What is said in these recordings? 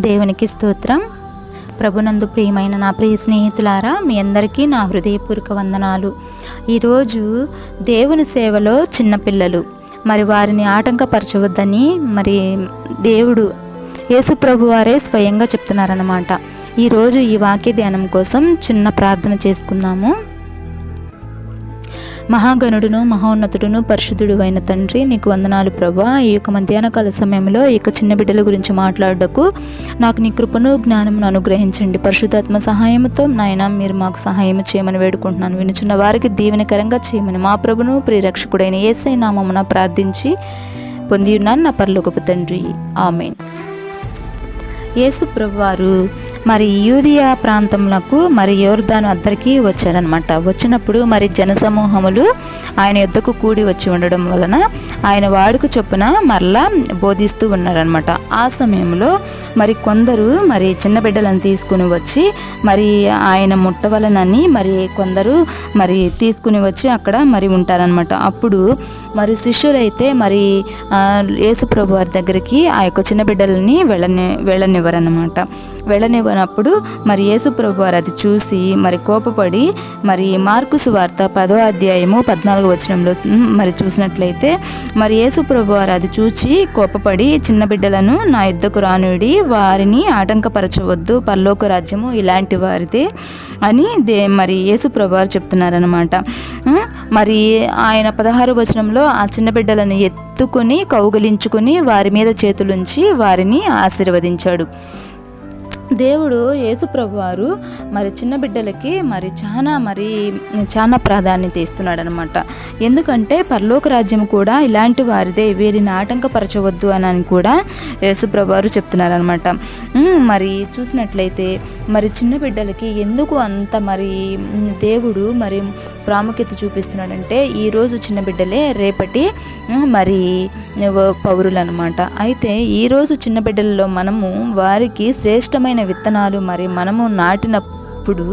దేవునికి స్తోత్రం. ప్రభునందు ప్రియమైన నా ప్రియ స్నేహితులారా, మీ అందరికీ నా హృదయపూర్వక వందనాలు. ఈరోజు దేవుని సేవలో చిన్నపిల్లలు మరి వారిని ఆటంకపరచవద్దని మరి దేవుడు యేసు ప్రభు వారే స్వయంగా చెప్తున్నారన్నమాట. ఈరోజు ఈ వాక్య ధ్యానం కోసం చిన్న ప్రార్థన చేసుకుందాము. మహాగణుడును మహోన్నతుడును పరిశుద్ధుడు అయిన తండ్రి, నీకు వందనాలు ప్రభువా. ఈ యొక్క మధ్యాహ్న కాల సమయంలో ఈ యొక్క చిన్న బిడ్డల గురించి మాట్లాడటకు నాకు నీ కృపను జ్ఞానమును అనుగ్రహించండి. పరిశుద్ధాత్మ సహాయంతో నాయన మీరు మాకు సహాయం చేయమని వేడుకుంటున్నాను. వినుచున్న వారికి దీవెనకరంగా చేయమని మా ప్రభును ప్రియరక్షకుడైన యేసయ్య నామమున ప్రార్థించి పొంది ఉన్నాను నా పరలోకపు తండ్రి, ఆమేన్. యేసు ప్రభువారు మరి యూదియా ప్రాంతములకు మరి యోర్దాను అద్దరికి వచ్చారనమాట. వచ్చినప్పుడు మరి జనసమూహములు ఆయన యుద్ధకు కూడి వచ్చి ఉండడం వలన ఆయన వాడుక చొప్పున మరలా బోధిస్తూ ఉన్నారనమాట. ఆ సమయంలో మరి కొందరు మరి చిన్న బిడ్డలను తీసుకుని వచ్చి మరి ఆయన ముట్టవలనని మరి కొందరు మరి తీసుకుని వచ్చి అక్కడ మరి ఉంటారనమాట. అప్పుడు మరి శిష్యులైతే మరి యేసు ప్రభు వారి దగ్గరికి ఆ యొక్క చిన్న బిడ్డలని వెళ్ళనివ్వరన్నమాట. వెళ్ళనివ్వనప్పుడు మరి యేసు ప్రభు వారు అది చూసి మరి కోపపడి మరి మార్కు సువార్త 10వ అధ్యాయము 14వ వచనంలో మరి చూసినట్లయితే మరి యేసు ప్రభు వారు అది చూచి కోపపడి, చిన్న బిడ్డలను నా యుద్ధకు రానుడి, వారిని ఆటంకపరచవద్దు, పరలోక రాజ్యము ఇలాంటి వారిదే అని మరి యేసు ప్రభు వారు చెప్తున్నారనమాట. మరి ఆయన 16వ వచనంలో ఆ చిన్న బిడ్డలను ఎత్తుకొని కౌగిలించుకొని వారి మీద చేతులుంచి వారిని ఆశీర్వదించాడు. దేవుడు యేసు ప్రభు వారు మరి చిన్న బిడ్డలకి మరి చాలా ప్రాధాన్యత ఇస్తున్నాడు అనమాట. ఎందుకంటే పరలోక రాజ్యం కూడా ఇలాంటి వారిదే, వీరిని ఆటంకపరచవద్దు అని కూడా యేసు ప్రభు వారు చెప్తున్నారనమాట. మరి చూసినట్లయితే మరి చిన్న బిడ్డలకి ఎందుకు అంత మరి దేవుడు మరి ప్రాముఖ్యత చూపిస్తున్నాడంటే, ఈరోజు చిన్న బిడ్డలే రేపటి మరి పౌరులు అనమాట. అయితే ఈరోజు చిన్న బిడ్డలలో మనము వారికి శ్రేష్టమైన విత్తనాలు మరి మనము నాటినప్పుడు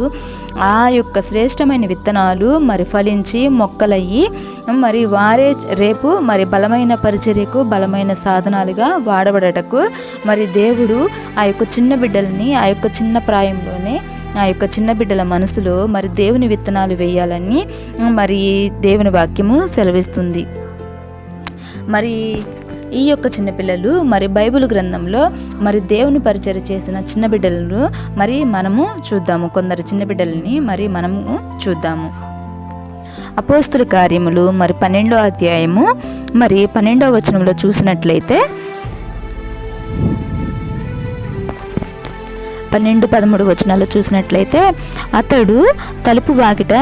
ఆ యొక్క శ్రేష్టమైన విత్తనాలు మరి ఫలించి మొక్కలయ్యి మరి వారే రేపు మరి బలమైన పరిచర్యకు బలమైన సాధనాలుగా వాడబడటకు మరి దేవుడు ఆ యొక్క చిన్న బిడ్డలని ఆ యొక్క చిన్న ప్రాయంలోనే ఆ యొక్క చిన్న బిడ్డల మనసులో మరి దేవుని విత్తనాలు వేయాలని మరి దేవుని వాక్యము సెలవిస్తుంది. మరి ఈ యొక్క చిన్నపిల్లలు మరి బైబిల్ గ్రంథంలో మరి దేవుని పరిచర్య చేసిన చిన్న బిడ్డలను మరి మనము చూద్దాము. కొందరు చిన్న బిడ్డలని మరి మనము చూద్దాము. అపోస్తుల కార్యములు మరి 12వ అధ్యాయము మరి 12వ వచనంలో చూసినట్లయితే 12-13 వచనాలు చూసినట్లయితే, అతడు తలుపు వాకిట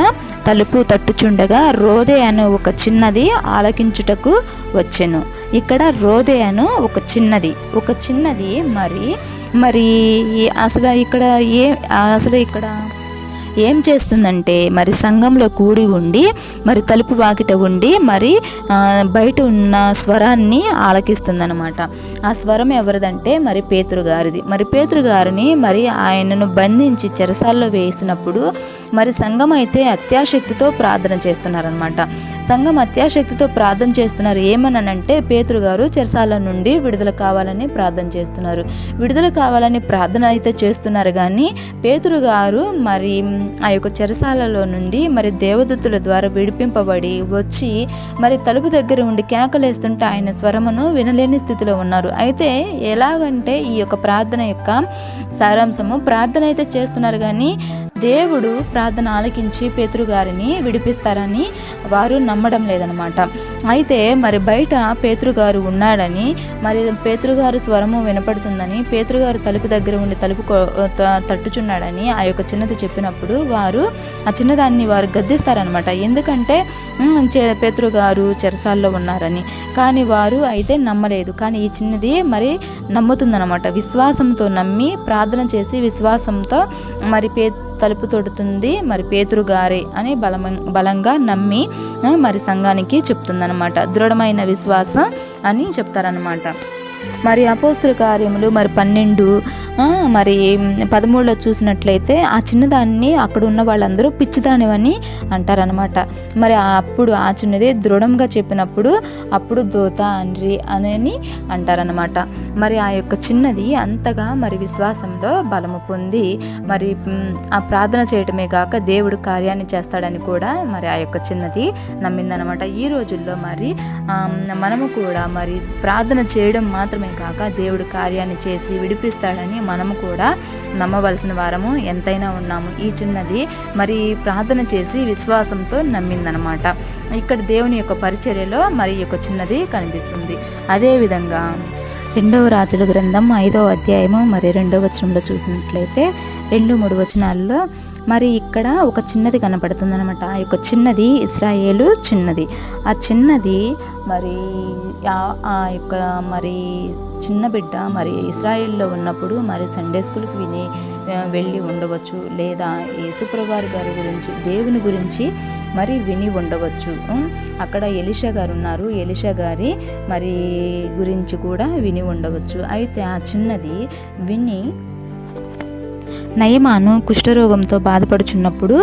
తలుపు తట్టుచుండగా రోదే అను ఒక చిన్నది ఆలకించుటకు వచ్చెను. ఇక్కడ రోదే అను ఒక చిన్నది మరి అసలు ఇక్కడ ఏం చేస్తుందంటే మరి సంఘంలో కూడి ఉండి మరి తలుపు వాకిట ఉండి మరి బయట ఉన్న స్వరాన్ని ఆలకిస్తుందన్నమాట. ఆ స్వరం ఎవరిదంటే మరి పేతురు గారిది. మరి పేతురు గారిని మరి ఆయనను బంధించి చెరసాల్లో వేసినప్పుడు మరి సంఘం అయితే అత్యాశక్తితో ప్రార్థన చేస్తున్నారనమాట. సంఘం అత్యాశక్తితో ప్రార్థన చేస్తున్నారు. ఏమనంటే పేతురు గారు చెరసాల నుండి విడుదల కావాలని ప్రార్థన చేస్తున్నారు. విడుదల కావాలని ప్రార్థన అయితే చేస్తున్నారు, కానీ పేతురు గారు మరి ఆ యొక్క చెరసాలలో నుండి మరి దేవదూతుల ద్వారా విడిపింపబడి వచ్చి మరి తలుపు దగ్గర ఉండి కేకలేస్తుంటే ఆయన స్వరమును వినలేని స్థితిలో ఉన్నారు. అయితే ఎలాగంటే ఈ యొక్క ప్రార్థన యొక్క సారాంశము, ప్రార్థన అయితే చేస్తున్నారు కానీ దేవుడు ప్రార్థన ఆలకించి పేతురు గారిని విడిపిస్తారని వారు నమ్మడం లేదనమాట. అయితే మరి బయట పేతురు గారు ఉన్నాడని మరి పేతురు గారు స్వరము వినపడుతుందని పేతురు గారు తలుపు దగ్గర ఉండి తలుపు తట్టుచున్నాడని ఆ యొక్క చిన్నది చెప్పినప్పుడు వారు ఆ చిన్నదాన్ని వారు గద్దిస్తారనమాట. ఎందుకంటే పేతురు గారు చెరసాల్లో ఉన్నారని. కానీ వారు అయితే నమ్మలేదు. కానీ ఈ చిన్నది మరి నమ్ముతుందనమాట. విశ్వాసంతో నమ్మి ప్రార్థన చేసి విశ్వాసంతో మరి తలుపు తొడుతుంది మరి పేతురు గారే అని బలంగా నమ్మి మరి సంఘానికి చెప్తుందనమాట. దృఢమైన విశ్వాసం అని చెప్తారనమాట. మరి అపోస్తుల కార్యములు మరి 12 మరి 13లో చూసినట్లయితే ఆ చిన్నదాన్ని అక్కడ ఉన్న వాళ్ళందరూ పిచ్చిదానివని అంటారనమాట. మరి అప్పుడు ఆ చిన్నది దృఢంగా చెప్పినప్పుడు అప్పుడు దోత అండ్రి అని అంటారనమాట. మరి ఆ యొక్క చిన్నది అంతగా మరి విశ్వాసంలో బలము పొంది మరి ఆ ప్రార్థన చేయటమే కాక దేవుడు కార్యాన్ని చేస్తాడని కూడా మరి ఆ యొక్క చిన్నది నమ్మిందనమాట. ఈ రోజుల్లో మరి మనము కూడా మరి ప్రార్థన చేయడం మాత్రమే కాక దేవుడు కార్యాన్ని చేసి విడిపిస్తాడని మనము కూడా నమ్మవలసిన వారము ఎంతైనా ఉన్నాము. ఈ చిన్నది మరి ప్రార్థన చేసి విశ్వాసంతో నమ్మిందనమాట. ఇక్కడ దేవుని యొక్క పరిచర్యలో మరి ఈ యొక్క చిన్నది కనిపిస్తుంది. అదేవిధంగా 2వ రాజుల గ్రంథం 5వ అధ్యాయము మరి 2వ వచనంలో చూసినట్లయితే 2-3 వచనాల్లో మరి ఇక్కడ ఒక చిన్నది కనపడుతుంది అనమాట. ఆ యొక్క చిన్నది ఇశ్రాయేలు చిన్నది. ఆ చిన్నది మరి ఆ యొక్క మరి చిన్న బిడ్డ మరి ఇశ్రాయేల్లో ఉన్నప్పుడు మరి సండే స్కూల్కి వెళ్ళి ఉండవచ్చు, లేదా యేసుప్రభువారి గారి గురించి దేవుని గురించి మరి విని ఉండవచ్చు. అక్కడ ఎలీషా గారు ఉన్నారు, ఎలీషా గారి మరి గురించి కూడా విని ఉండవచ్చు. అయితే ఆ చిన్నది విని నయమాను కుష్ఠరోగంతో బాధపడుచున్నప్పుడు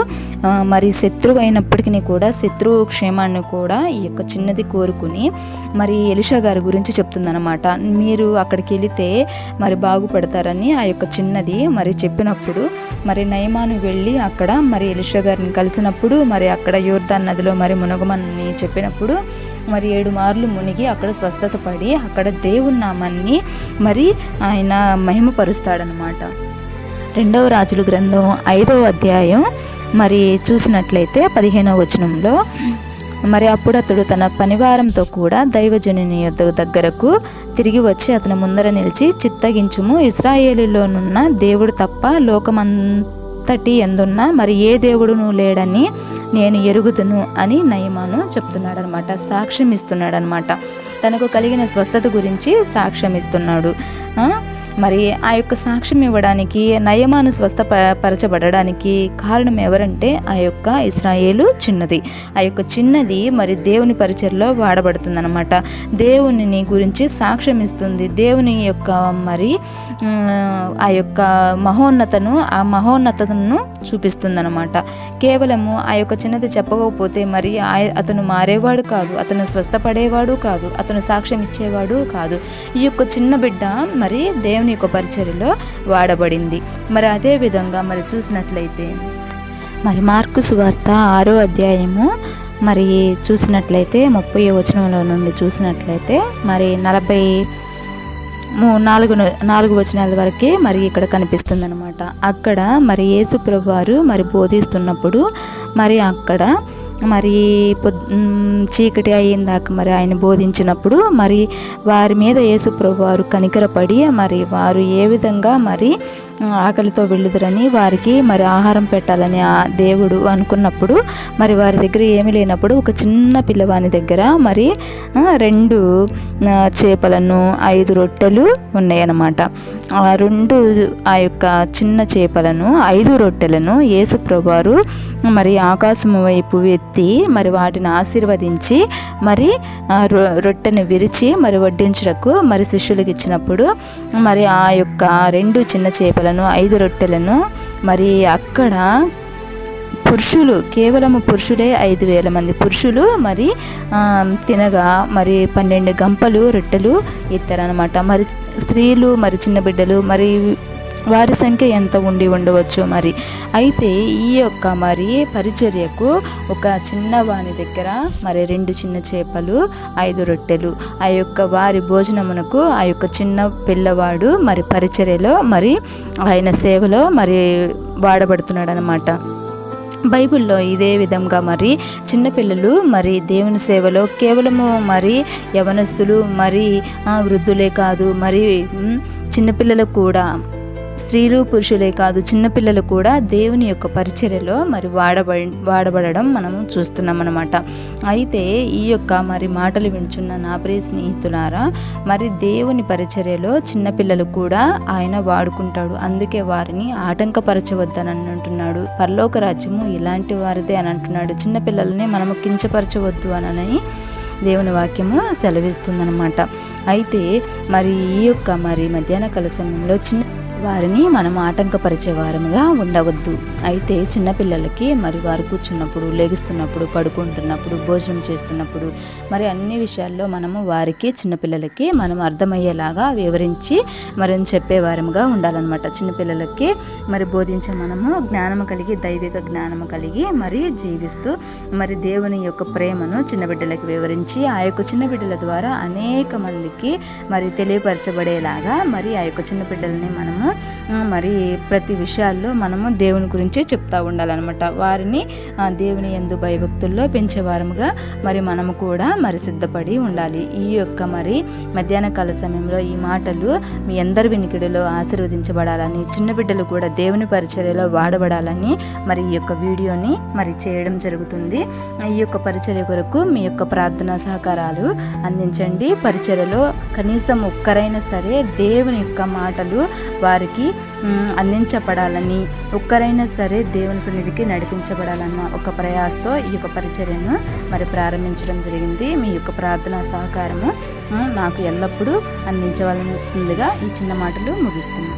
మరి శత్రువు అయినప్పటికీ కూడా శత్రువు క్షేమాన్ని కూడా ఈ యొక్క చిన్నది కోరుకుని మరి ఎలీషా గారి గురించి చెప్తుందనమాట. మీరు అక్కడికి వెళితే మరి బాగుపడతారని ఆ యొక్క చిన్నది మరి చెప్పినప్పుడు మరి నయమాను వెళ్ళి అక్కడ మరి ఎలీషా గారిని కలిసినప్పుడు మరి అక్కడ యోర్దాను నదిలో మరి మునగమని చెప్పినప్పుడు మరి 7 మార్లు మునిగి అక్కడ స్వస్థత పడి అక్కడ దేవుని నామాన్ని మరి ఆయన మహిమపరుస్తాడనమాట. 2వ రాజుల గ్రంథం 5వ అధ్యాయం మరి చూసినట్లయితే 15వ వచనంలో మరి అప్పుడు అతడు తన పనివారంతో కూడా దైవజనుని దగ్గరకు తిరిగి వచ్చి అతని ముందర నిలిచి, చిత్తగించుము, ఇశ్రాయేలులోనున్న దేవుడు తప్ప లోకమంతటి ఎందున్న మరి ఏ దేవుడును లేడని నేను ఎరుగుదును అని నయమాను చెప్తున్నాడనమాట. సాక్ష్యం ఇస్తున్నాడనమాట. తనకు కలిగిన స్వస్థత గురించి సాక్ష్యం ఇస్తున్నాడు. మరి ఆ యొక్క సాక్ష్యం ఇవ్వడానికి నయమాను స్వస్థపరచబడడానికి కారణం ఎవరంటే ఆ యొక్క ఇశ్రాయేలు చిన్నది. ఆ యొక్క చిన్నది మరి దేవుని పరిచర్లో వాడబడుతుందన్నమాట. దేవుని గురించి సాక్ష్యం ఇస్తుంది. దేవుని యొక్క మరి ఆ యొక్క మహోన్నతను చూపిస్తుందన్నమాట. కేవలము ఆ యొక్క చిన్నది చెప్పకపోతే మరి అతను మారేవాడు కాదు, అతను స్వస్థపడేవాడు కాదు, అతను సాక్ష్యం ఇచ్చేవాడు కాదు. ఈ యొక్క చిన్న బిడ్డ మరి దేవుని యొక్క పరిచర్యలో వాడబడింది. మరి అదే విధంగా మరి చూసినట్లయితే మరి మార్కు సువార్త 6వ అధ్యాయము మరి చూసినట్లయితే 30వ వచనంలో నుండి చూసినట్లయితే మరి 44 వచనాల వరకే మరి ఇక్కడ కనిపిస్తుంది అనమాట. అక్కడ మరి యేసు ప్రభువారు మరి బోధిస్తున్నప్పుడు మరి అక్కడ మరి చీకటి అయ్యిందాక మరి ఆయన బోధించినప్పుడు మరి వారి మీద యేసు ప్రభువారు కనికరపడి మరి వారు ఏ విధంగా మరి ఆకలితో వెళ్ళుదురని వారికి మరి ఆహారం పెట్టాలని ఆ దేవుడు అనుకున్నప్పుడు మరి వారి దగ్గర ఏమీ లేనప్పుడు ఒక చిన్న పిల్లవాని దగ్గర మరి 2 చేపలను 5 రొట్టెలు ఉన్నాయన్నమాట. ఆ యొక్క చిన్న చేపలను 5 రొట్టెలను యేసు ప్రభువారు మరి ఆకాశం వైపు ఎత్తి మరి వాటిని ఆశీర్వదించి మరి రొట్టెను విరిచి మరి వడ్డించుటకు మరి శిష్యులకు ఇచ్చినప్పుడు మరి ఆ యొక్క 2 చిన్న చేపలను 5 రొట్టెలను మరి అక్కడ పురుషులు కేవలము పురుషులే 5,000 మంది పురుషులు మరి తినగా మరి 12 గంపలు రొట్టెలు ఎత్తారనమాట. మరి స్త్రీలు మరి చిన్న బిడ్డలు మరి వారి సంఖ్య ఎంత ఉండవచ్చు మరి. అయితే ఈ యొక్క మరి పరిచర్యకు ఒక చిన్నవాని దగ్గర మరి 2 చిన్న చేపలు 5 రొట్టెలు ఆ యొక్క వారి భోజనమునకు ఆ యొక్క చిన్న పిల్లవాడు మరి పరిచర్యలో మరి ఆయన సేవలో మరి వాడబడుతున్నాడు అనమాట. బైబిల్లో ఇదే విధంగా మరి చిన్నపిల్లలు మరి దేవుని సేవలో కేవలము మరి యవనస్తులు మరి వృద్ధులే కాదు మరి చిన్నపిల్లలు కూడా స్త్రీలు పురుషులే కాదు చిన్నపిల్లలు కూడా దేవుని యొక్క పరిచర్యలో మరి వాడబడడం మనము చూస్తున్నాం అన్నమాట. అయితే ఈ యొక్క మరి మాటలు వింటున్న నా ప్రియ స్నేహితులారా, మరి దేవుని పరిచర్యలో చిన్నపిల్లలు కూడా ఆయన వాడుకుంటాడు. అందుకే వారిని ఆటంకపరచవద్దని అంటున్నాడు. పరలోక రాజ్యము ఇలాంటి వారిదే అని అంటున్నాడు. చిన్నపిల్లల్ని మనము కించపరచవద్దు అని దేవుని వాక్యము సెలవిస్తుందన్నమాట. అయితే మరి ఈ యొక్క మధ్యాహ్న కాల సమయంలో వారిని మనం ఆటంకపరిచే వారముగా ఉండవద్దు. అయితే చిన్నపిల్లలకి వారు కూర్చున్నప్పుడు, లెగుస్తున్నప్పుడు, పడుకుంటున్నప్పుడు, భోజనం చేస్తున్నప్పుడు అన్ని విషయాల్లో మనము వారికి చిన్నపిల్లలకి మనం అర్థమయ్యేలాగా వివరించి చెప్పేవారముగా ఉండాలన్నమాట. చిన్నపిల్లలకి బోధించే మనము జ్ఞానము కలిగి, దైవిక జ్ఞానము కలిగి జీవిస్తూ దేవుని యొక్క ప్రేమను చిన్న బిడ్డలకు వివరించి ఆ యొక్క చిన్న బిడ్డల ద్వారా అనేక మందికి తెలియపరచబడేలాగా ఆ యొక్క చిన్న బిడ్డలని మనము ప్రతి విషయాల్లో మనము దేవుని గురించి చెప్తా ఉండాలన్నమాట. వారిని దేవుని యందు భయభక్తుల్లో పెంచేవారముగా మనము కూడా సిద్ధపడి ఉండాలి. ఈ యొక్క మధ్యాహ్న కాల సమయంలో ఈ మాటలు మీ అందరి వినికిడిలో ఆశీర్వదించబడాలని, చిన్న బిడ్డలు కూడా దేవుని పరిచర్యలో వాడబడాలని ఈ యొక్క వీడియోని చేయడం జరుగుతుంది. ఈ యొక్క పరిచర్య కొరకు మీ యొక్క ప్రార్థనా సహకారాలు అందించండి. పరిచర్యలో కనీసం ఒక్కరైనా సరే దేవుని యొక్క మాటలు వారికి అందించబడాలని, ఒక్కరైనా సరే దేవుని సన్నిధికి నడిపించబడాలన్న ఒక ప్రయాసతో ఈ యొక్క పరిచర్యను ప్రారంభించడం జరిగింది. మీ యొక్క ప్రార్థనా సహకారము నాకు ఎల్లప్పుడూ అందించవలసిందిగా ఈ చిన్న మాటలు ముగిస్తున్నాను.